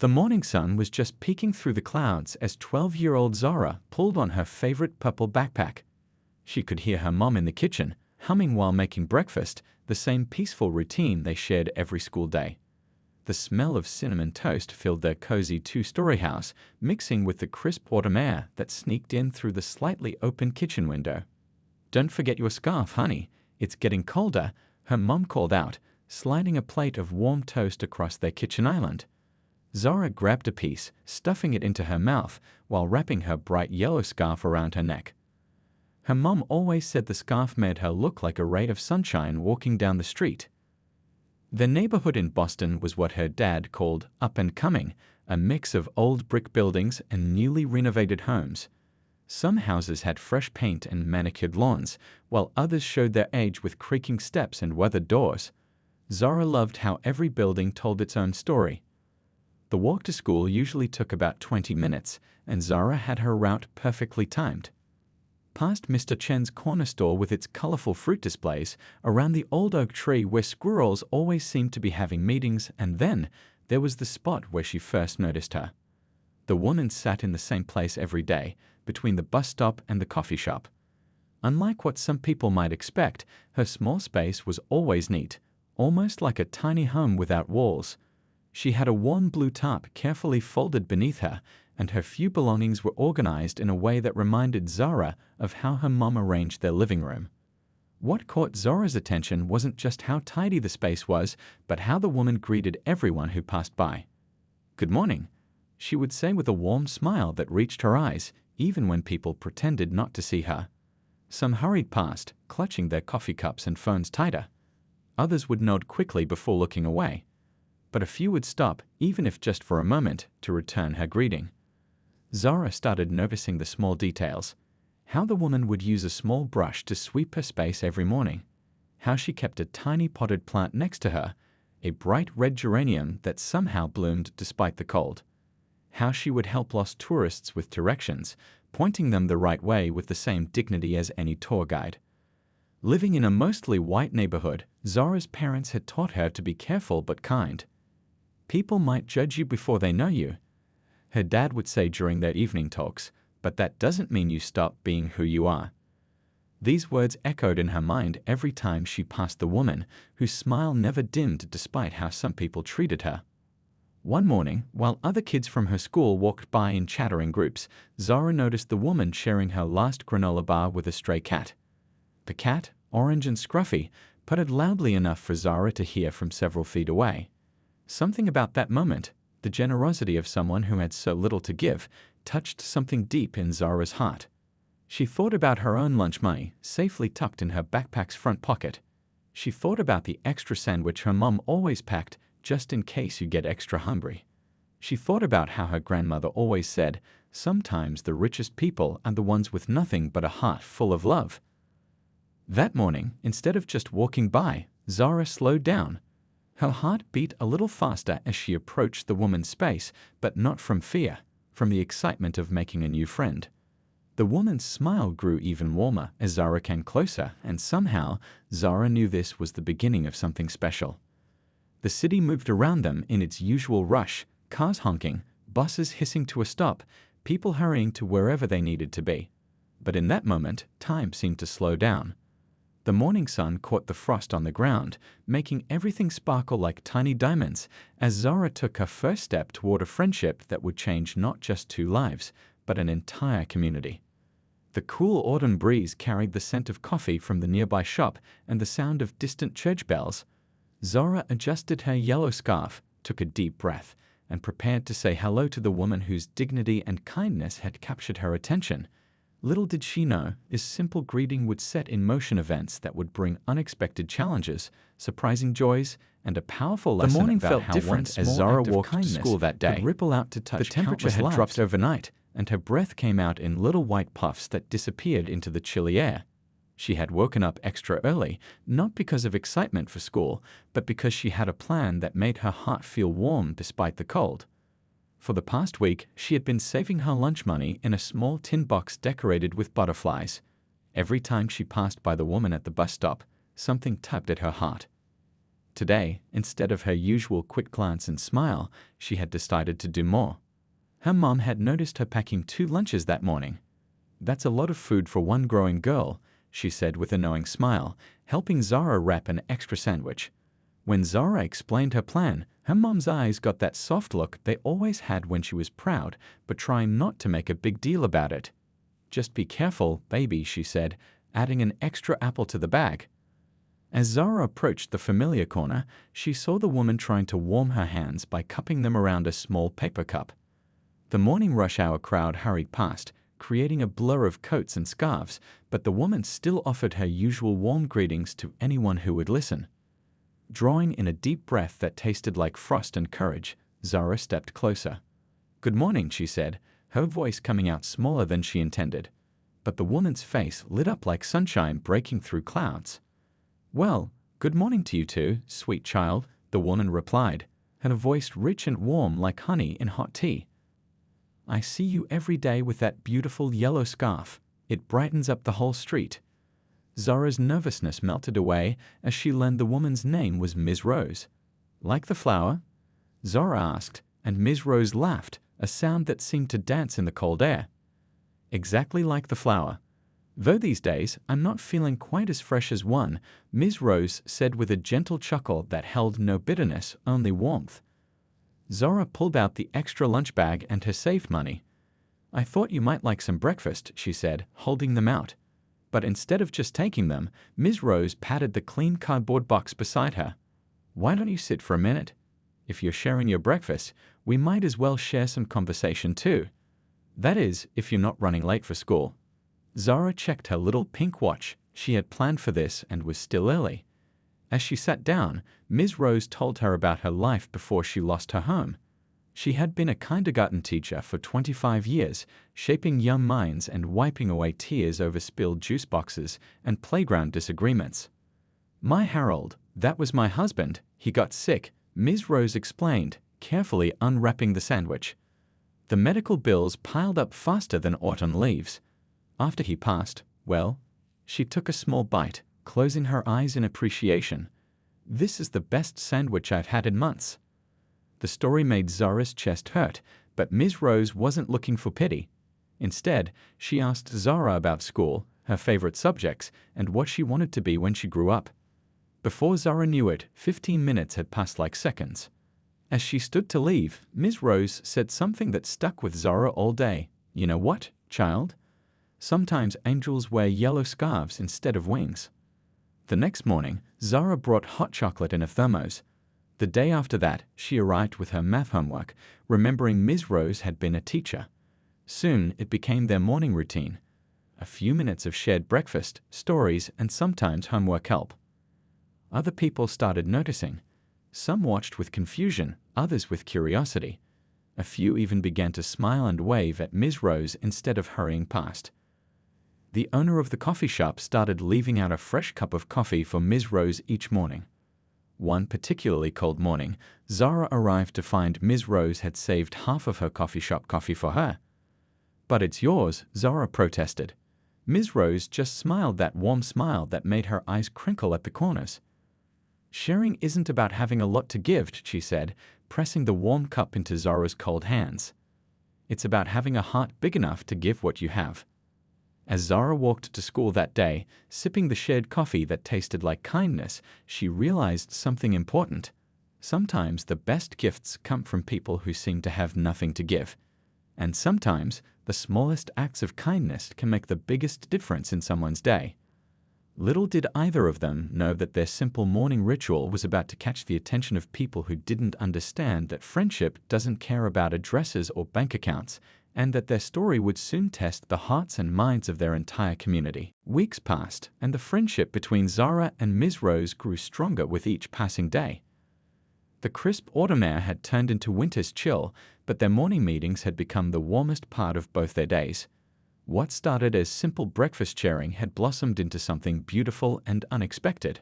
The morning sun was just peeking through the clouds as 12-year-old Zara pulled on her favorite purple backpack. She could hear her mom in the kitchen, humming while making breakfast, the same peaceful routine they shared every school day. The smell of cinnamon toast filled their cozy two-story house, mixing with the crisp autumn air that sneaked in through the slightly open kitchen window. "Don't forget your scarf, honey. It's getting colder," her mom called out, sliding a plate of warm toast across their kitchen island. Zara grabbed a piece, stuffing it into her mouth while wrapping her bright yellow scarf around her neck. Her mom always said the scarf made her look like a ray of sunshine walking down the street. The neighborhood in Boston was what her dad called up and coming, a mix of old brick buildings and newly renovated homes. Some houses had fresh paint and manicured lawns, while others showed their age with creaking steps and weathered doors. Zara loved how every building told its own story. The walk to school usually took about 20 minutes, and Zara had her route perfectly timed. Past Mr. Chen's corner store with its colorful fruit displays, around the old oak tree where squirrels always seemed to be having meetings, and then there was the spot where she first noticed her. The woman sat in the same place every day, between the bus stop and the coffee shop. Unlike what some people might expect, her small space was always neat, almost like a tiny home without walls. She had a warm blue tarp carefully folded beneath her, and her few belongings were organized in a way that reminded Zara of how her mom arranged their living room. What caught Zara's attention wasn't just how tidy the space was, but how the woman greeted everyone who passed by. "Good morning," she would say with a warm smile that reached her eyes, even when people pretended not to see her. Some hurried past, clutching their coffee cups and phones tighter. Others would nod quickly before looking away. But a few would stop, even if just for a moment, to return her greeting. Zara started noticing the small details. How the woman would use a small brush to sweep her space every morning. How she kept a tiny potted plant next to her, a bright red geranium that somehow bloomed despite the cold. How she would help lost tourists with directions, pointing them the right way with the same dignity as any tour guide. Living in a mostly white neighborhood, Zara's parents had taught her to be careful but kind. "People might judge you before they know you," her dad would say during their evening talks, "but that doesn't mean you stop being who you are." These words echoed in her mind every time she passed the woman, whose smile never dimmed despite how some people treated her. One morning, while other kids from her school walked by in chattering groups, Zara noticed the woman sharing her last granola bar with a stray cat. The cat, orange and scruffy, purred loudly enough for Zara to hear from several feet away. Something about that moment, the generosity of someone who had so little to give, touched something deep in Zara's heart. She thought about her own lunch money, safely tucked in her backpack's front pocket. She thought about the extra sandwich her mom always packed just in case you get extra hungry. She thought about how her grandmother always said, "Sometimes the richest people are the ones with nothing but a heart full of love." That morning, instead of just walking by, Zara slowed down. Her heart beat a little faster as she approached the woman's space, but not from fear, from the excitement of making a new friend. The woman's smile grew even warmer as Zara came closer, and somehow, Zara knew this was the beginning of something special. The city moved around them in its usual rush, cars honking, buses hissing to a stop, people hurrying to wherever they needed to be. But in that moment, time seemed to slow down. The morning sun caught the frost on the ground, making everything sparkle like tiny diamonds as Zara took her first step toward a friendship that would change not just two lives, but an entire community. The cool autumn breeze carried the scent of coffee from the nearby shop and the sound of distant church bells. Zara adjusted her yellow scarf, took a deep breath, and prepared to say hello to the woman whose dignity and kindness had captured her attention. Little did she know, this simple greeting would set in motion events that would bring unexpected challenges, surprising joys, and a powerful lesson. The morning felt different as Zara walked to school that day. Could ripple out to touch. The temperature had dropped overnight, and her breath came out in little white puffs that disappeared into the chilly air. She had woken up extra early, not because of excitement for school, but because she had a plan that made her heart feel warm despite the cold. For the past week, she had been saving her lunch money in a small tin box decorated with butterflies. Every time she passed by the woman at the bus stop, something tugged at her heart. Today, instead of her usual quick glance and smile, she had decided to do more. Her mom had noticed her packing 2 lunches that morning. "That's a lot of food for one growing girl," she said with a knowing smile, helping Zara wrap an extra sandwich. When Zara explained her plan, her mom's eyes got that soft look they always had when she was proud, but trying not to make a big deal about it. "Just be careful, baby," she said, adding an extra apple to the bag. As Zara approached the familiar corner, she saw the woman trying to warm her hands by cupping them around a small paper cup. The morning rush hour crowd hurried past, creating a blur of coats and scarves, but the woman still offered her usual warm greetings to anyone who would listen. Drawing in a deep breath that tasted like frost and courage, Zara stepped closer. "Good morning," she said, her voice coming out smaller than she intended. But the woman's face lit up like sunshine breaking through clouds. "Well, good morning to you too, sweet child," the woman replied, her voice rich and warm like honey in hot tea. "I see you every day with that beautiful yellow scarf. It brightens up the whole street." Zara's nervousness melted away as she learned the woman's name was Ms. Rose. "Like the flower?" Zara asked, and Ms. Rose laughed, a sound that seemed to dance in the cold air. "Exactly like the flower. Though these days I'm not feeling quite as fresh as one," Ms. Rose said with a gentle chuckle that held no bitterness, only warmth. Zara pulled out the extra lunch bag and her saved money. "I thought you might like some breakfast," she said, holding them out. But instead of just taking them, Ms. Rose patted the clean cardboard box beside her. "Why don't you sit for a minute? If you're sharing your breakfast, we might as well share some conversation too. That is, if you're not running late for school." Zara checked her little pink watch. She had planned for this and was still early. As she sat down, Ms. Rose told her about her life before she lost her home. She had been a kindergarten teacher for 25 years, shaping young minds and wiping away tears over spilled juice boxes and playground disagreements. "My Harold, that was my husband. He got sick," Ms. Rose explained, carefully unwrapping the sandwich. "The medical bills piled up faster than autumn leaves. After he passed, well," she took a small bite, closing her eyes in appreciation. "This is the best sandwich I've had in months." The story made Zara's chest hurt, but Ms. Rose wasn't looking for pity. Instead, she asked Zara about school, her favorite subjects, and what she wanted to be when she grew up. Before Zara knew it, 15 minutes had passed like seconds. As she stood to leave, Ms. Rose said something that stuck with Zara all day. "You know what, child? Sometimes angels wear yellow scarves instead of wings." The next morning, Zara brought hot chocolate in a thermos. The day after that, she arrived with her math homework, remembering Ms. Rose had been a teacher. Soon, it became their morning routine. A few minutes of shared breakfast, stories, and sometimes homework help. Other people started noticing. Some watched with confusion, others with curiosity. A few even began to smile and wave at Ms. Rose instead of hurrying past. The owner of the coffee shop started leaving out a fresh cup of coffee for Ms. Rose each morning. One particularly cold morning, Zara arrived to find Ms. Rose had saved half of her coffee shop coffee for her. "But it's yours," Zara protested. Ms. Rose just smiled that warm smile that made her eyes crinkle at the corners. "Sharing isn't about having a lot to give," she said, pressing the warm cup into Zara's cold hands. "It's about having a heart big enough to give what you have." As Zara walked to school that day, sipping the shared coffee that tasted like kindness, she realized something important. Sometimes the best gifts come from people who seem to have nothing to give. And sometimes the smallest acts of kindness can make the biggest difference in someone's day. Little did either of them know that their simple morning ritual was about to catch the attention of people who didn't understand that friendship doesn't care about addresses or bank accounts, and that their story would soon test the hearts and minds of their entire community. Weeks passed, and the friendship between Zara and Ms. Rose grew stronger with each passing day. The crisp autumn air had turned into winter's chill, but their morning meetings had become the warmest part of both their days. What started as simple breakfast sharing had blossomed into something beautiful and unexpected.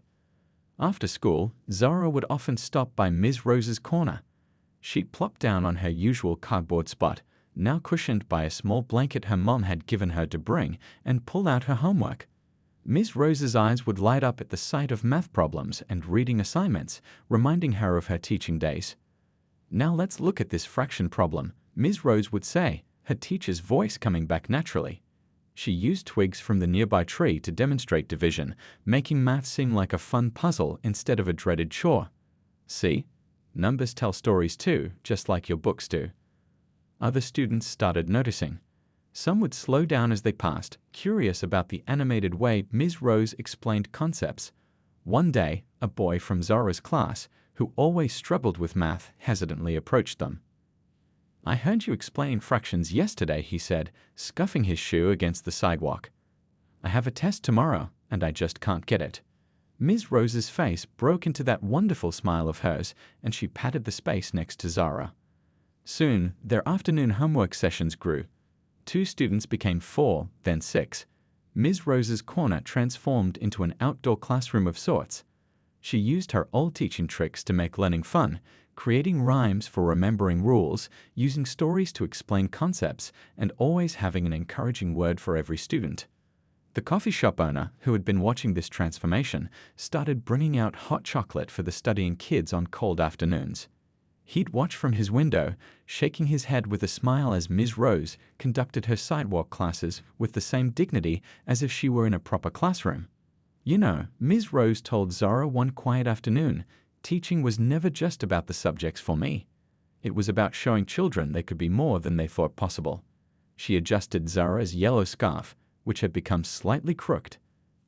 After school, Zara would often stop by Ms. Rose's corner. She'd plop down on her usual cardboard spot, now cushioned by a small blanket her mom had given her to bring, and pull out her homework. Ms. Rose's eyes would light up at the sight of math problems and reading assignments, reminding her of her teaching days. "Now let's look at this fraction problem," Ms. Rose would say, her teacher's voice coming back naturally. She used twigs from the nearby tree to demonstrate division, making math seem like a fun puzzle instead of a dreaded chore. "See? Numbers tell stories too, just like your books do." Other students started noticing. Some would slow down as they passed, curious about the animated way Ms. Rose explained concepts. One day, a boy from Zora's class, who always struggled with math, hesitantly approached them. "I heard you explain fractions yesterday," he said, scuffing his shoe against the sidewalk. "I have a test tomorrow, and I just can't get it." Ms. Rose's face broke into that wonderful smile of hers, and she patted the space next to Zara. Soon, their afternoon homework sessions grew. 2 students became 4, then 6. Ms. Rose's corner transformed into an outdoor classroom of sorts. She used her old teaching tricks to make learning fun, creating rhymes for remembering rules, using stories to explain concepts, and always having an encouraging word for every student. The coffee shop owner, who had been watching this transformation, started bringing out hot chocolate for the studying kids on cold afternoons. He'd watch from his window, shaking his head with a smile as Ms. Rose conducted her sidewalk classes with the same dignity as if she were in a proper classroom. "You know," Ms. Rose told Zara one quiet afternoon, "teaching was never just about the subjects for me. It was about showing children they could be more than they thought possible." She adjusted Zara's yellow scarf, which had become slightly crooked.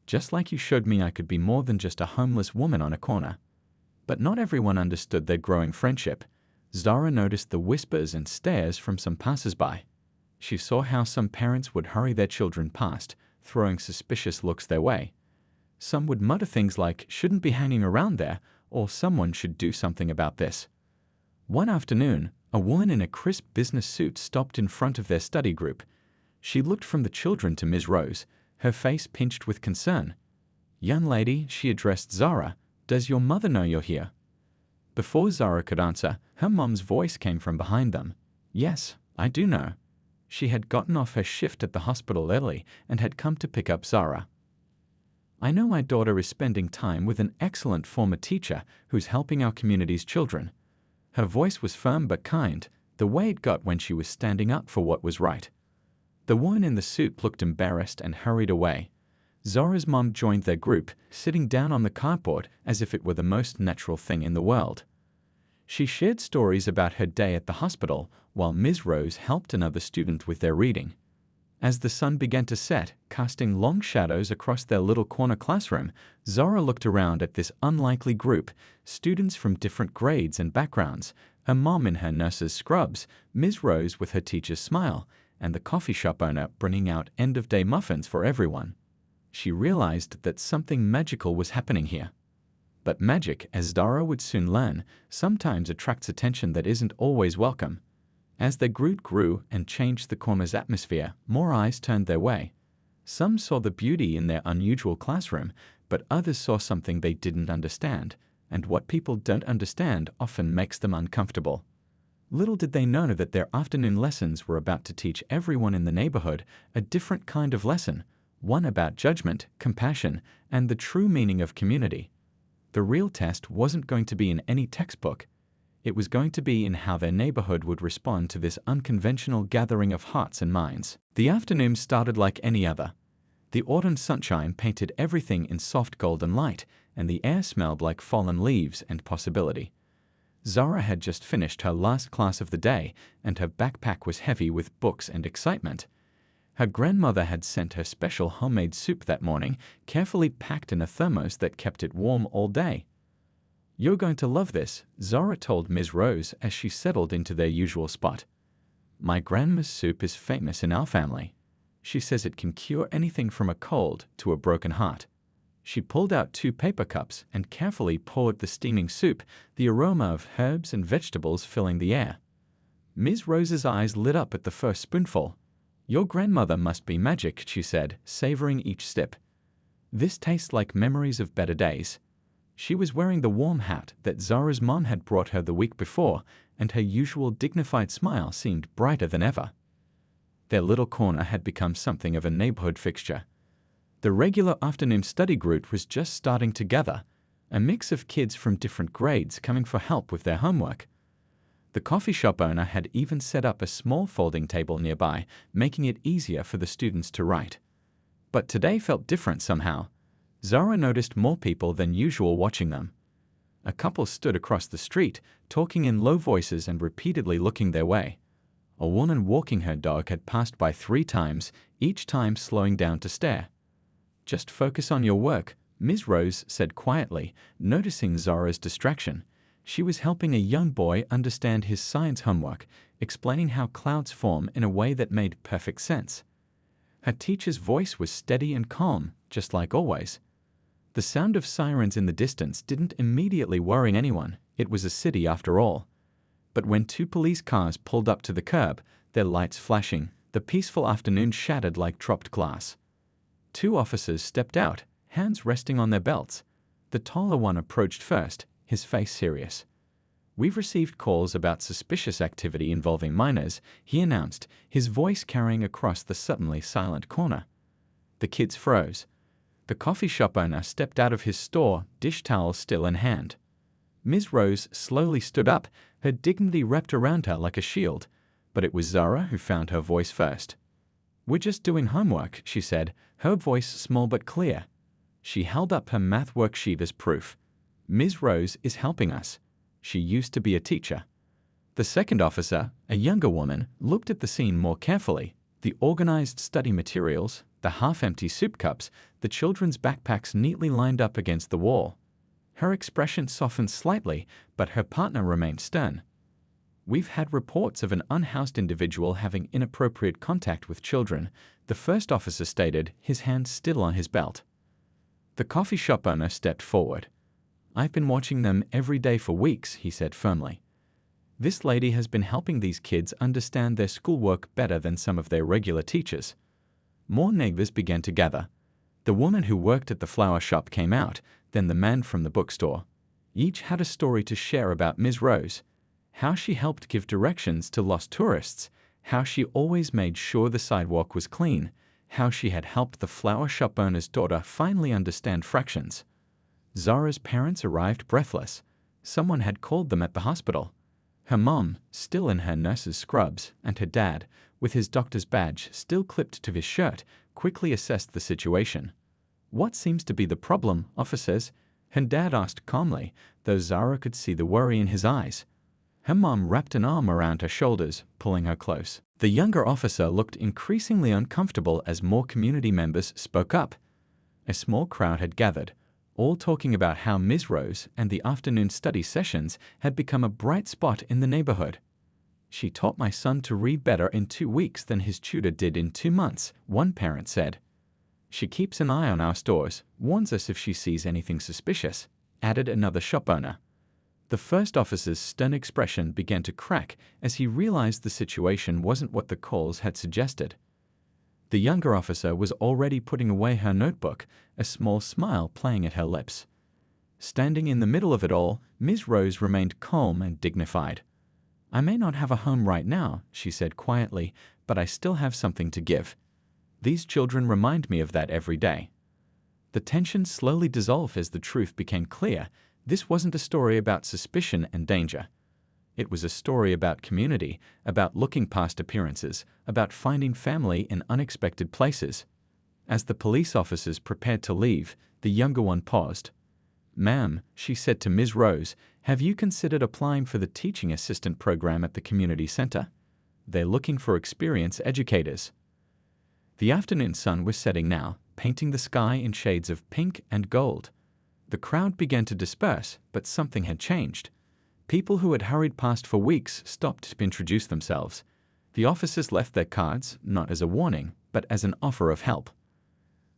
"Just like you showed me I could be more than just a homeless woman on a corner." But not everyone understood their growing friendship. Zara noticed the whispers and stares from some passers-by. She saw how some parents would hurry their children past, throwing suspicious looks their way. Some would mutter things like, "Shouldn't be hanging around there," or "Someone should do something about this." One afternoon, a woman in a crisp business suit stopped in front of their study group. She looked from the children to Ms. Rose, her face pinched with concern. "Young lady," she addressed Zara, "does your mother know you're here?" Before Zara could answer, her mom's voice came from behind them. "Yes, I do know." She had gotten off her shift at the hospital early and had come to pick up Zara. "I know my daughter is spending time with an excellent former teacher who's helping our community's children." Her voice was firm but kind, the way it got when she was standing up for what was right. The woman in the suit looked embarrassed and hurried away. Zara's mom joined their group, sitting down on the cardboard as if it were the most natural thing in the world. She shared stories about her day at the hospital, while Ms. Rose helped another student with their reading. As the sun began to set, casting long shadows across their little corner classroom, Zara looked around at this unlikely group, students from different grades and backgrounds, her mom in her nurse's scrubs, Ms. Rose with her teacher's smile, and the coffee shop owner bringing out end-of-day muffins for everyone. She realized that something magical was happening here. But magic, as Zara would soon learn, sometimes attracts attention that isn't always welcome. As the group grew and changed the corner's atmosphere, more eyes turned their way. Some saw the beauty in their unusual classroom, but others saw something they didn't understand, and what people don't understand often makes them uncomfortable. Little did they know that their afternoon lessons were about to teach everyone in the neighborhood a different kind of lesson, one about judgment, compassion, and the true meaning of community. The real test wasn't going to be in any textbook. It was going to be in how their neighborhood would respond to this unconventional gathering of hearts and minds. The afternoon started like any other. The autumn sunshine painted everything in soft golden light, and the air smelled like fallen leaves and possibility. Zara had just finished her last class of the day, and her backpack was heavy with books and excitement. Her grandmother had sent her special homemade soup that morning, carefully packed in a thermos that kept it warm all day. "You're going to love this," Zara told Ms. Rose as she settled into their usual spot. "My grandma's soup is famous in our family. She says it can cure anything from a cold to a broken heart." She pulled out 2 paper cups and carefully poured the steaming soup, the aroma of herbs and vegetables filling the air. Ms. Rose's eyes lit up at the first spoonful. "Your grandmother must be magic," she said, savoring each sip. "This tastes like memories of better days." She was wearing the warm hat that Zara's mom had brought her the week before, and her usual dignified smile seemed brighter than ever. Their little corner had become something of a neighborhood fixture. The regular afternoon study group was just starting to gather, a mix of kids from different grades coming for help with their homework. The coffee shop owner had even set up a small folding table nearby, making it easier for the students to write. But today felt different somehow. Zara noticed more people than usual watching them. A couple stood across the street, talking in low voices and repeatedly looking their way. A woman walking her dog had passed by 3 times, each time slowing down to stare. "Just focus on your work," Ms. Rose said quietly, noticing Zara's distraction. She was helping a young boy understand his science homework, explaining how clouds form in a way that made perfect sense. Her teacher's voice was steady and calm, just like always. The sound of sirens in the distance didn't immediately worry anyone. It was a city after all. But when 2 police cars pulled up to the curb, their lights flashing, the peaceful afternoon shattered like dropped glass. 2 officers stepped out, hands resting on their belts. The taller one approached first, his face serious. "We've received calls about suspicious activity involving minors," he announced, his voice carrying across the suddenly silent corner. The kids froze. The coffee shop owner stepped out of his store, dish towel still in hand. Ms. Rose slowly stood up, her dignity wrapped around her like a shield, but it was Zara who found her voice first. "We're just doing homework," she said, her voice small but clear. She held up her math worksheet as proof. "Ms. Rose is helping us. She used to be a teacher." The second officer, a younger woman, looked at the scene more carefully. The organized study materials, the half-empty soup cups, the children's backpacks neatly lined up against the wall. Her expression softened slightly, but her partner remained stern. "We've had reports of an unhoused individual having inappropriate contact with children," the first officer stated, his hand still on his belt. The coffee shop owner stepped forward. "I've been watching them every day for weeks," he said firmly. "This lady has been helping these kids understand their schoolwork better than some of their regular teachers." More neighbors began to gather. The woman who worked at the flower shop came out, then the man from the bookstore. Each had a story to share about Ms. Rose, how she helped give directions to lost tourists, how she always made sure the sidewalk was clean, how she had helped the flower shop owner's daughter finally understand fractions. Zara's parents arrived breathless. Someone had called them at the hospital. Her mom, still in her nurse's scrubs, and her dad, with his doctor's badge still clipped to his shirt, quickly assessed the situation. "What seems to be the problem, officers?" her dad asked calmly, though Zara could see the worry in his eyes. Her mom wrapped an arm around her shoulders, pulling her close. The younger officer looked increasingly uncomfortable as more community members spoke up. A small crowd had gathered, all talking about how Ms. Rose and the afternoon study sessions had become a bright spot in the neighborhood. "She taught my son to read better in 2 weeks than his tutor did in 2 months, one parent said. "She keeps an eye on our stores, warns us if she sees anything suspicious," added another shop owner. The first officer's stern expression began to crack as he realized the situation wasn't what the calls had suggested. The younger officer was already putting away her notebook, a small smile playing at her lips. Standing in the middle of it all, Ms. Rose remained calm and dignified. "I may not have a home right now," she said quietly, "but I still have something to give. These children remind me of that every day." The tension slowly dissolved as the truth became clear. This wasn't a story about suspicion and danger. It was a story about community, about looking past appearances, about finding family in unexpected places. As the police officers prepared to leave, the younger one paused. "Ma'am," she said to Ms. Rose, "have you considered applying for the teaching assistant program at the community center? They're looking for experienced educators." The afternoon sun was setting now, painting the sky in shades of pink and gold. The crowd began to disperse, but something had changed. People who had hurried past for weeks stopped to introduce themselves. The officers left their cards, not as a warning, but as an offer of help.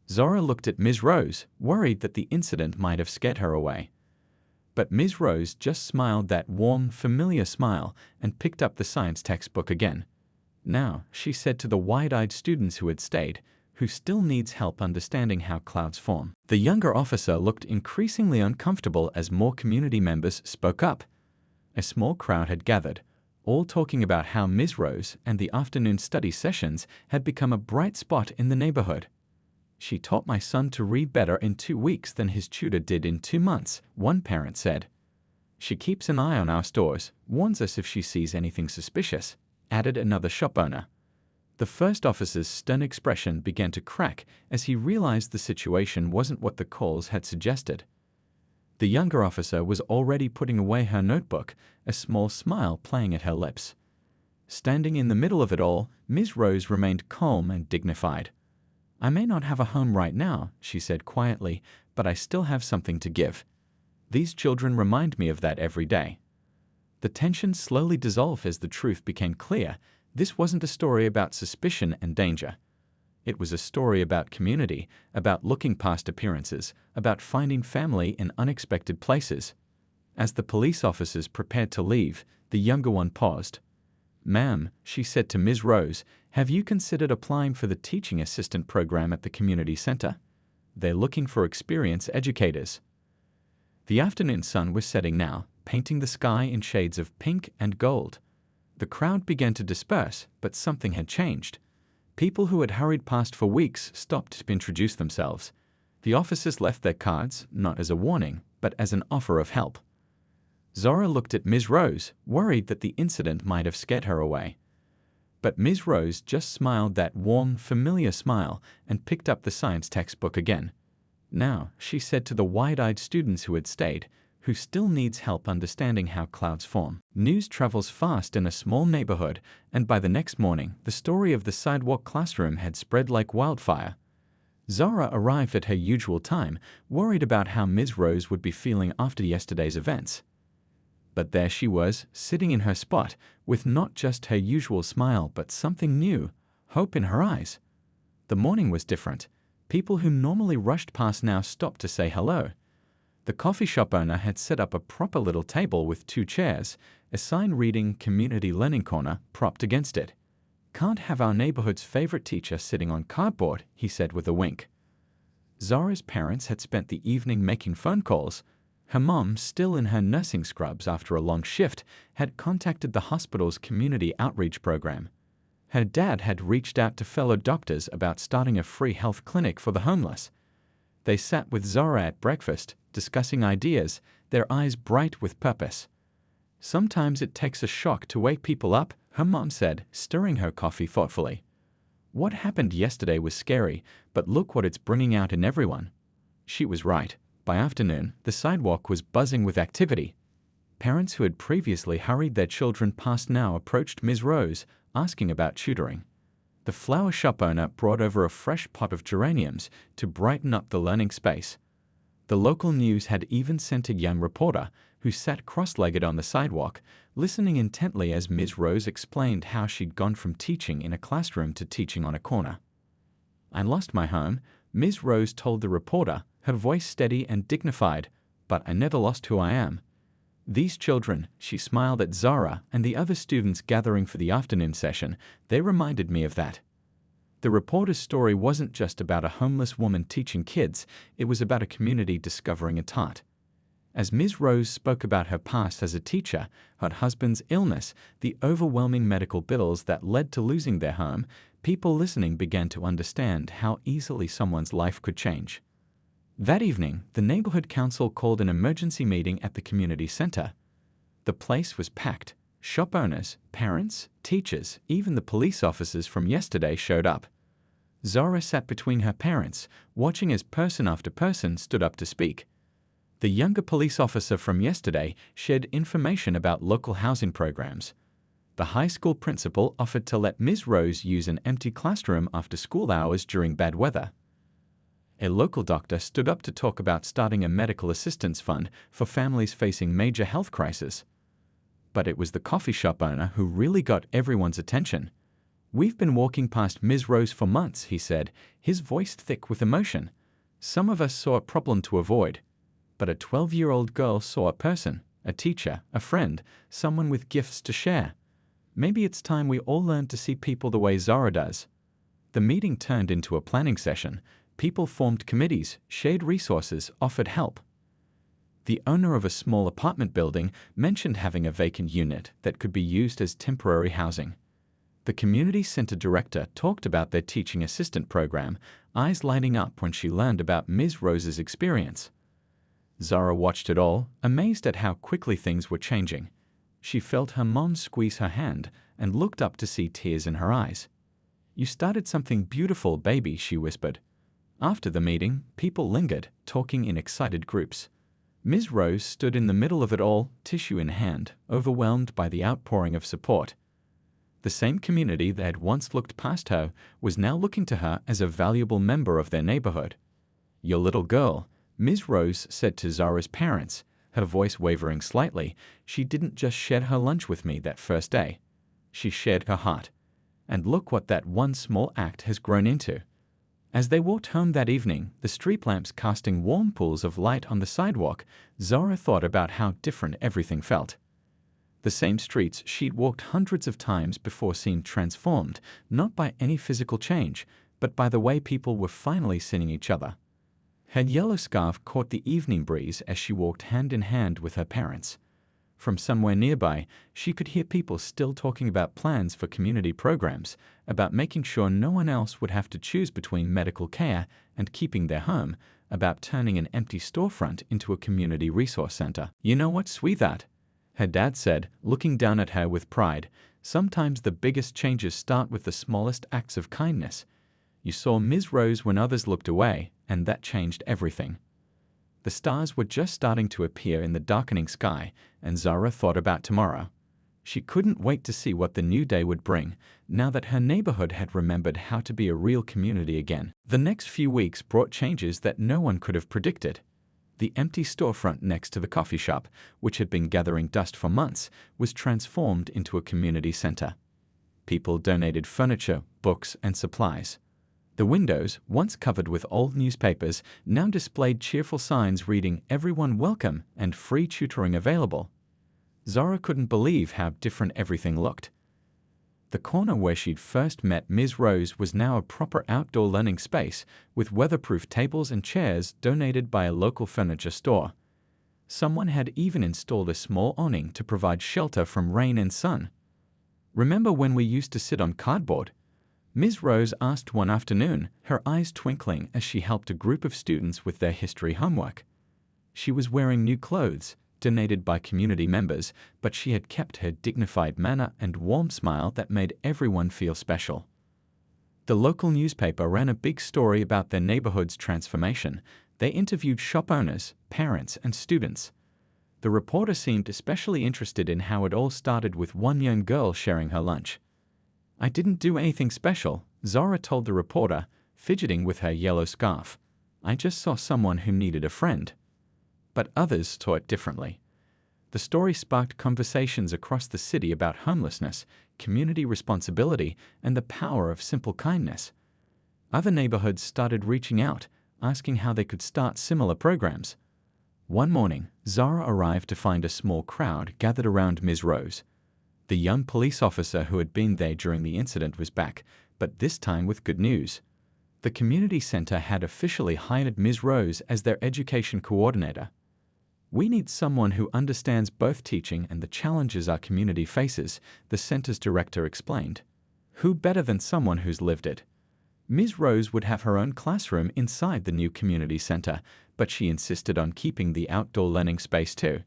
Zara looked at Ms. Rose, worried that the incident might have scared her away. But Ms. Rose just smiled that warm, familiar smile and picked up the science textbook again. "Now," she said to the wide-eyed students who had stayed, "who still needs help understanding how clouds form?" The younger officer looked increasingly uncomfortable as more community members spoke up. A small crowd had gathered, all talking about how Ms. Rose and the afternoon study sessions had become a bright spot in the neighborhood. "She taught my son to read better in 2 weeks than his tutor did in 2 months," one parent said. "She keeps an eye on our stores, warns us if she sees anything suspicious," added another shop owner. The first officer's stern expression began to crack as he realized the situation wasn't what the calls had suggested. The younger officer was already putting away her notebook, a small smile playing at her lips. Standing in the middle of it all, Ms. Rose remained calm and dignified. "I may not have a home right now," she said quietly, "but I still have something to give. These children remind me of that every day." The tension slowly dissolved as the truth became clear. This wasn't a story about suspicion and danger. It was a story about community, about looking past appearances, about finding family in unexpected places. As the police officers prepared to leave, the younger one paused. "Ma'am," she said to Ms. Rose, "have you considered applying for the teaching assistant program at the community center? They're looking for experienced educators." The afternoon sun was setting now, painting the sky in shades of pink and gold. The crowd began to disperse, but something had changed. People who had hurried past for weeks stopped to introduce themselves. The officers left their cards, not as a warning, but as an offer of help. Zora looked at Ms. Rose, worried that the incident might have scared her away. But Ms. Rose just smiled that warm, familiar smile and picked up the science textbook again. "Now," she said to the wide-eyed students who had stayed, "who still needs help understanding how clouds form?" News travels fast in a small neighborhood, and by the next morning, the story of the sidewalk classroom had spread like wildfire. Zora arrived at her usual time, worried about how Ms. Rose would be feeling after yesterday's events. But there she was, sitting in her spot, with not just her usual smile but something new, hope in her eyes. The morning was different. People who normally rushed past now stopped to say hello. The coffee shop owner had set up a proper little table with 2 chairs, a sign reading Community Learning Corner propped against it. "Can't have our neighborhood's favorite teacher sitting on cardboard," he said with a wink. Zora's parents had spent the evening making phone calls. Her mom, still in her nursing scrubs after a long shift, had contacted the hospital's community outreach program. Her dad had reached out to fellow doctors about starting a free health clinic for the homeless. They sat with Zora at breakfast, discussing ideas, their eyes bright with purpose. "Sometimes it takes a shock to wake people up," her mom said, stirring her coffee thoughtfully. "What happened yesterday was scary, but look what it's bringing out in everyone." She was right. By afternoon, the sidewalk was buzzing with activity. Parents who had previously hurried their children past now approached Ms. Rose, asking about tutoring. The flower shop owner brought over a fresh pot of geraniums to brighten up the learning space. The local news had even sent a young reporter, who sat cross-legged on the sidewalk, listening intently as Ms. Rose explained how she'd gone from teaching in a classroom to teaching on a corner. "I lost my home," Ms. Rose told the reporter, her voice steady and dignified, "but I never lost who I am. These children," she smiled at Zora and the other students gathering for the afternoon session, "they reminded me of that." The reporter's story wasn't just about a homeless woman teaching kids, it was about a community discovering its heart. As Ms. Rose spoke about her past as a teacher, her husband's illness, the overwhelming medical bills that led to losing their home, people listening began to understand how easily someone's life could change. That evening, the neighborhood council called an emergency meeting at the community center. The place was packed. Shop owners, parents, teachers, even the police officers from yesterday showed up. Zora sat between her parents, watching as person after person stood up to speak. The younger police officer from yesterday shared information about local housing programs. The high school principal offered to let Ms. Rose use an empty classroom after school hours during bad weather. A local doctor stood up to talk about starting a medical assistance fund for families facing major health crises. But it was the coffee shop owner who really got everyone's attention. "We've been walking past Ms. Rose for months," he said, his voice thick with emotion. "Some of us saw a problem to avoid. But a 12-year-old girl saw a person, a teacher, a friend, someone with gifts to share. Maybe it's time we all learn to see people the way Zora does." The meeting turned into a planning session. People formed committees, shared resources, offered help. The owner of a small apartment building mentioned having a vacant unit that could be used as temporary housing. The community center director talked about their teaching assistant program, eyes lighting up when she learned about Ms. Rose's experience. Zara watched it all, amazed at how quickly things were changing. She felt her mom squeeze her hand and looked up to see tears in her eyes. "You started something beautiful, baby," she whispered. After the meeting, people lingered, talking in excited groups. Ms. Rose stood in the middle of it all, tissue in hand, overwhelmed by the outpouring of support. The same community that had once looked past her was now looking to her as a valuable member of their neighborhood. "Your little girl," Ms. Rose said to Zara's parents, her voice wavering slightly. "She didn't just share her lunch with me that first day. She shared her heart. And look what that one small act has grown into." As they walked home that evening, the street lamps casting warm pools of light on the sidewalk, Zara thought about how different everything felt. The same streets she'd walked hundreds of times before seemed transformed, not by any physical change, but by the way people were finally seeing each other. Her yellow scarf caught the evening breeze as she walked hand in hand with her parents. From somewhere nearby, she could hear people still talking about plans for community programs, about making sure no one else would have to choose between medical care and keeping their home, about turning an empty storefront into a community resource center. "You know what's sweet that?" her dad said, looking down at her with pride. "Sometimes the biggest changes start with the smallest acts of kindness. You saw Ms. Rose when others looked away, and that changed everything." The stars were just starting to appear in the darkening sky, and Zara thought about tomorrow. She couldn't wait to see what the new day would bring, now that her neighborhood had remembered how to be a real community again. The next few weeks brought changes that no one could have predicted. The empty storefront next to the coffee shop, which had been gathering dust for months, was transformed into a community center. People donated furniture, books, and supplies. The windows, once covered with old newspapers, now displayed cheerful signs reading "Everyone welcome" and "Free tutoring available." Zara couldn't believe how different everything looked. The corner where she'd first met Ms. Rose was now a proper outdoor learning space, with weatherproof tables and chairs donated by a local furniture store. Someone had even installed a small awning to provide shelter from rain and sun. "Remember when we used to sit on cardboard?" Ms. Rose asked one afternoon, her eyes twinkling as she helped a group of students with their history homework. She was wearing new clothes, donated by community members, but she had kept her dignified manner and warm smile that made everyone feel special. The local newspaper ran a big story about their neighborhood's transformation. They interviewed shop owners, parents, and students. The reporter seemed especially interested in how it all started with one young girl sharing her lunch. "I didn't do anything special," Zara told the reporter, fidgeting with her yellow scarf. "I just saw someone who needed a friend." But others saw it differently. The story sparked conversations across the city about homelessness, community responsibility, and the power of simple kindness. Other neighborhoods started reaching out, asking how they could start similar programs. One morning, Zara arrived to find a small crowd gathered around Ms. Rose. The young police officer who had been there during the incident was back, but this time with good news. The community center had officially hired Ms. Rose as their education coordinator. "We need someone who understands both teaching and the challenges our community faces," the center's director explained. "Who better than someone who's lived it?" Ms. Rose would have her own classroom inside the new community center, but she insisted on keeping the outdoor learning space too.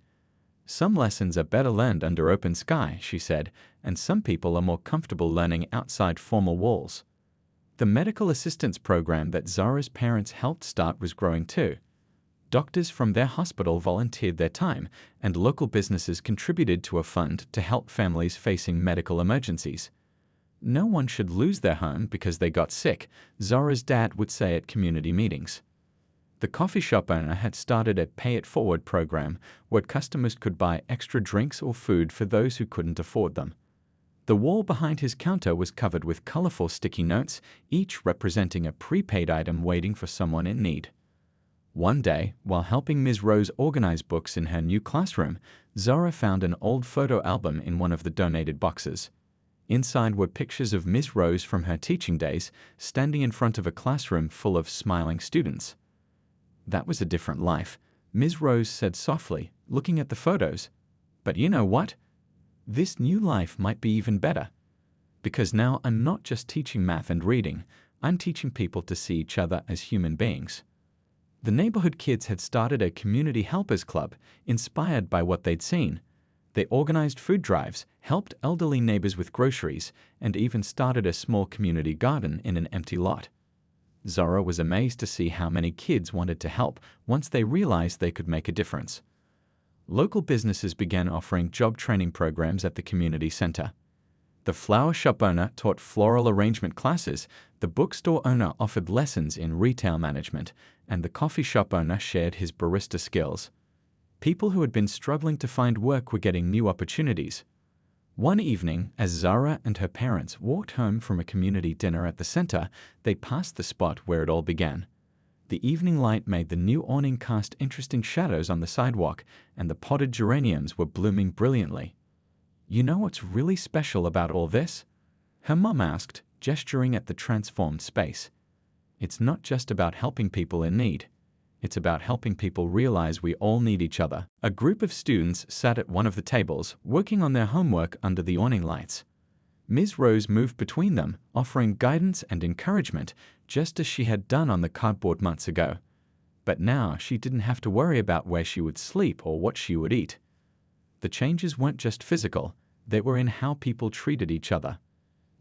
"Some lessons are better learned under open sky," she said, "and some people are more comfortable learning outside formal walls." The medical assistance program that Zara's parents helped start was growing too. Doctors from their hospital volunteered their time, and local businesses contributed to a fund to help families facing medical emergencies. "No one should lose their home because they got sick," Zara's dad would say at community meetings. The coffee shop owner had started a Pay It Forward program where customers could buy extra drinks or food for those who couldn't afford them. The wall behind his counter was covered with colorful sticky notes, each representing a prepaid item waiting for someone in need. One day, while helping Ms. Rose organize books in her new classroom, Zara found an old photo album in one of the donated boxes. Inside were pictures of Ms. Rose from her teaching days, standing in front of a classroom full of smiling students. "That was a different life," Ms. Rose said softly, looking at the photos. "But you know what? This new life might be even better. Because now I'm not just teaching math and reading, I'm teaching people to see each other as human beings. The neighborhood kids had started a community helpers club inspired by what they'd seen. They organized food drives, helped elderly neighbors with groceries, and even started a small community garden in an empty lot. Zora was amazed to see how many kids wanted to help once they realized they could make a difference. Local businesses began offering job training programs at the community center. The flower shop owner taught floral arrangement classes, the bookstore owner offered lessons in retail management, and the coffee shop owner shared his barista skills. People who had been struggling to find work were getting new opportunities. One evening, as Zara and her parents walked home from a community dinner at the center, they passed the spot where it all began. The evening light made the new awning cast interesting shadows on the sidewalk, and the potted geraniums were blooming brilliantly. "You know what's really special about all this?" her mom asked, gesturing at the transformed space. "It's not just about helping people in need. It's about helping people realize we all need each other." A group of students sat at one of the tables, working on their homework under the awning lights. Ms. Rose moved between them, offering guidance and encouragement, just as she had done on the cardboard months ago. But now she didn't have to worry about where she would sleep or what she would eat. The changes weren't just physical, they were in how people treated each other.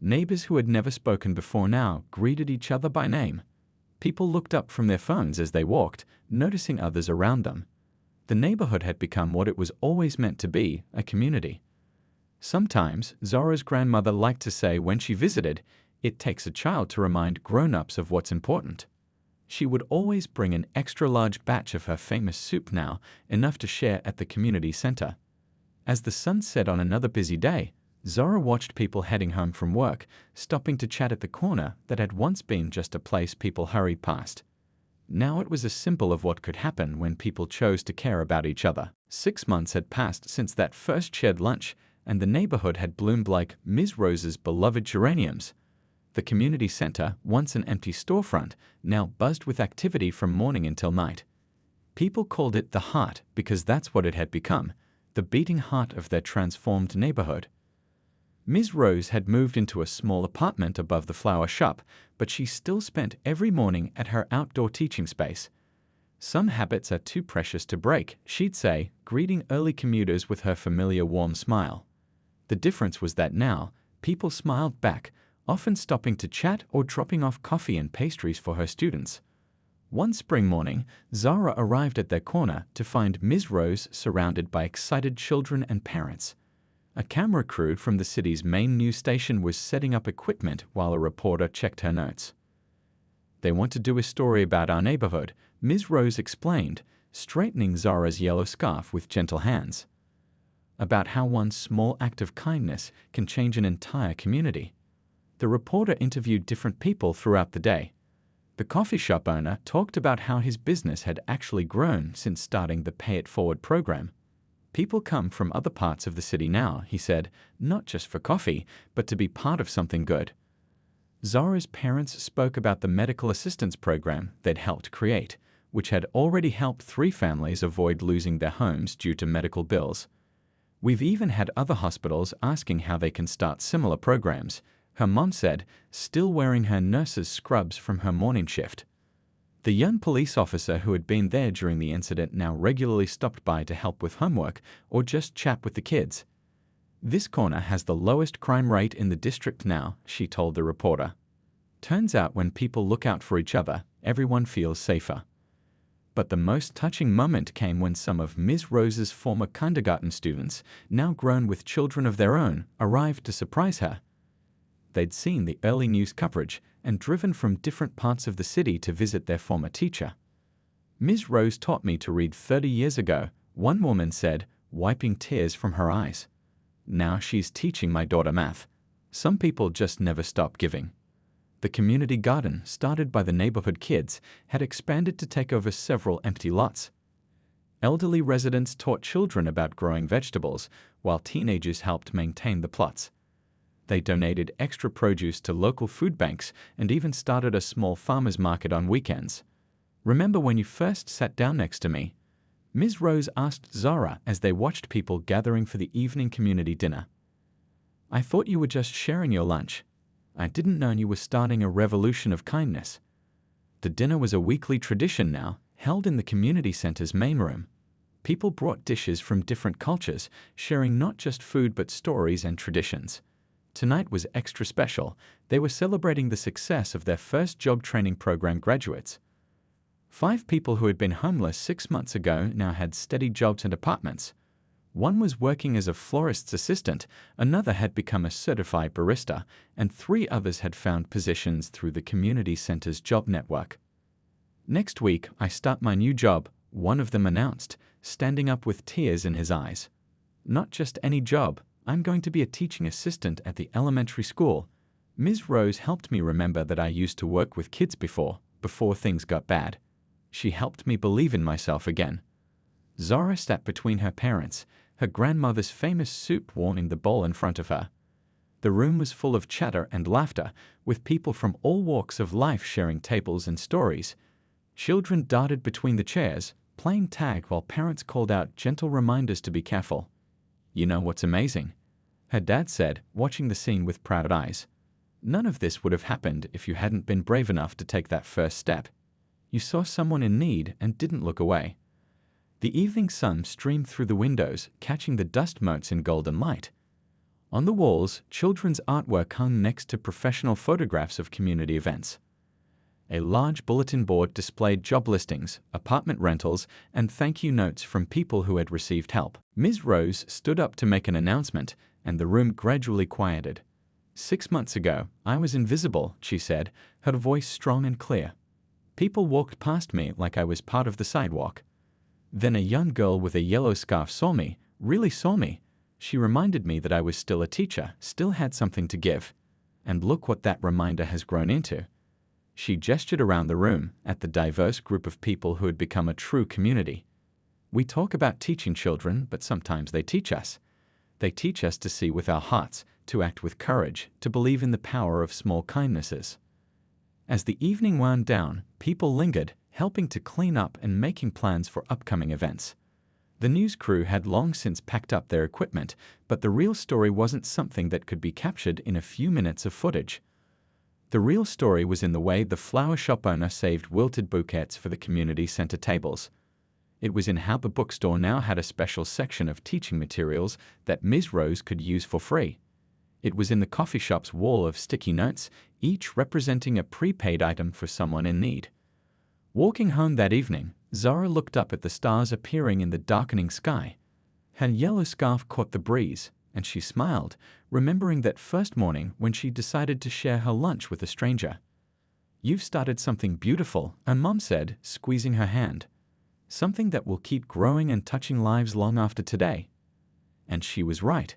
Neighbors who had never spoken before now greeted each other by name. People looked up from their phones as they walked, noticing others around them. The neighborhood had become what it was always meant to be, a community. Sometimes, Zora's grandmother liked to say when she visited, "It takes a child to remind grown-ups of what's important." She would always bring an extra-large batch of her famous soup now, enough to share at the community center. As the sun set on another busy day, Zora watched people heading home from work, stopping to chat at the corner that had once been just a place people hurried past. Now it was a symbol of what could happen when people chose to care about each other. 6 months had passed since that first shared lunch, and the neighborhood had bloomed like Ms. Rose's beloved geraniums. The community center, once an empty storefront, now buzzed with activity from morning until night. People called it the heart because that's what it had become, the beating heart of their transformed neighborhood. Ms. Rose had moved into a small apartment above the flower shop, but she still spent every morning at her outdoor teaching space. "Some habits are too precious to break," she'd say, greeting early commuters with her familiar warm smile. The difference was that now, people smiled back, often stopping to chat or dropping off coffee and pastries for her students. One spring morning, Zara arrived at their corner to find Ms. Rose surrounded by excited children and parents. A camera crew from the city's main news station was setting up equipment while a reporter checked her notes. "They want to do a story about our neighborhood," Ms. Rose explained, straightening Zara's yellow scarf with gentle hands. "About how one small act of kindness can change an entire community." The reporter interviewed different people throughout the day. The coffee shop owner talked about how his business had actually grown since starting the Pay It Forward program. "People come from other parts of the city now," he said, "not just for coffee, but to be part of something good." Zara's parents spoke about the medical assistance program they'd helped create, which had already helped 3 families avoid losing their homes due to medical bills. "We've even had other hospitals asking how they can start similar programs," her mom said, still wearing her nurse's scrubs from her morning shift. The young police officer who had been there during the incident now regularly stopped by to help with homework or just chat with the kids. "This corner has the lowest crime rate in the district now," she told the reporter. "Turns out when people look out for each other, everyone feels safer." But the most touching moment came when some of Ms. Rose's former kindergarten students, now grown with children of their own, arrived to surprise her. They'd seen the early news coverage and driven from different parts of the city to visit their former teacher. "Ms. Rose taught me to read 30 years ago," one woman said, wiping tears from her eyes. "Now she's teaching my daughter math." Some people just never stop giving. The community garden, started by the neighborhood kids, had expanded to take over several empty lots. Elderly residents taught children about growing vegetables, while teenagers helped maintain the plots. They donated extra produce to local food banks and even started a small farmers market on weekends. "Remember when you first sat down next to me?" Ms. Rose asked Zara as they watched people gathering for the evening community dinner. "I thought you were just sharing your lunch." I didn't know you were starting a revolution of kindness." The dinner was a weekly tradition now, held in the community center's main room. People brought dishes from different cultures, sharing not just food but stories and traditions. Tonight was extra special. They were celebrating the success of their first job training program graduates. 5 people who had been homeless 6 months ago now had steady jobs and apartments. One was working as a florist's assistant, another had become a certified barista, and 3 others had found positions through the community center's job network. "Next week, I start my new job," one of them announced, standing up with tears in his eyes. "Not just any job. I'm going to be a teaching assistant at the elementary school. Ms. Rose helped me remember that I used to work with kids before things got bad. She helped me believe in myself again." Zara sat between her parents, her grandmother's famous soup warming the bowl in front of her. The room was full of chatter and laughter, with people from all walks of life sharing tables and stories. Children darted between the chairs, playing tag while parents called out gentle reminders to be careful. "You know what's amazing?" her dad said, watching the scene with proud eyes. "None of this would have happened if you hadn't been brave enough to take that first step. You saw someone in need and didn't look away." The evening sun streamed through the windows, catching the dust motes in golden light. On the walls, children's artwork hung next to professional photographs of community events. A large bulletin board displayed job listings, apartment rentals, and thank you notes from people who had received help. Ms. Rose stood up to make an announcement, and the room gradually quieted. "6 months ago, I was invisible," she said, her voice strong and clear. "People walked past me like I was part of the sidewalk. Then a young girl with a yellow scarf saw me, really saw me. She reminded me that I was still a teacher, still had something to give. And look what that reminder has grown into." She gestured around the room at the diverse group of people who had become a true community. "We talk about teaching children, but sometimes they teach us. They teach us to see with our hearts, to act with courage, to believe in the power of small kindnesses." As the evening wound down, people lingered, helping to clean up and making plans for upcoming events. The news crew had long since packed up their equipment, but the real story wasn't something that could be captured in a few minutes of footage. The real story was in the way the flower shop owner saved wilted bouquets for the community center tables. It was in how the bookstore now had a special section of teaching materials that Ms. Rose could use for free. It was in the coffee shop's wall of sticky notes, each representing a prepaid item for someone in need. Walking home that evening, Zara looked up at the stars appearing in the darkening sky. Her yellow scarf caught the breeze, and she smiled, remembering that first morning when she decided to share her lunch with a stranger. "You've started something beautiful," her mom said, squeezing her hand. "Something that will keep growing and touching lives long after today." And she was right.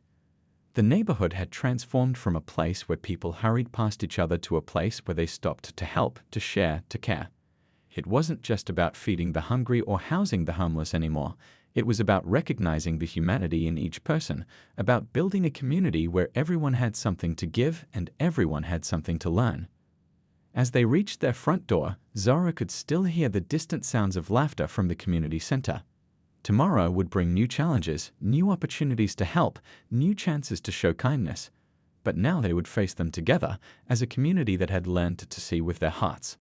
The neighborhood had transformed from a place where people hurried past each other to a place where they stopped to help, to share, to care. It wasn't just about feeding the hungry or housing the homeless anymore. It was about recognizing the humanity in each person, about building a community where everyone had something to give and everyone had something to learn. As they reached their front door, Zara could still hear the distant sounds of laughter from the community center. Tomorrow would bring new challenges, new opportunities to help, new chances to show kindness. But now they would face them together as a community that had learned to see with their hearts.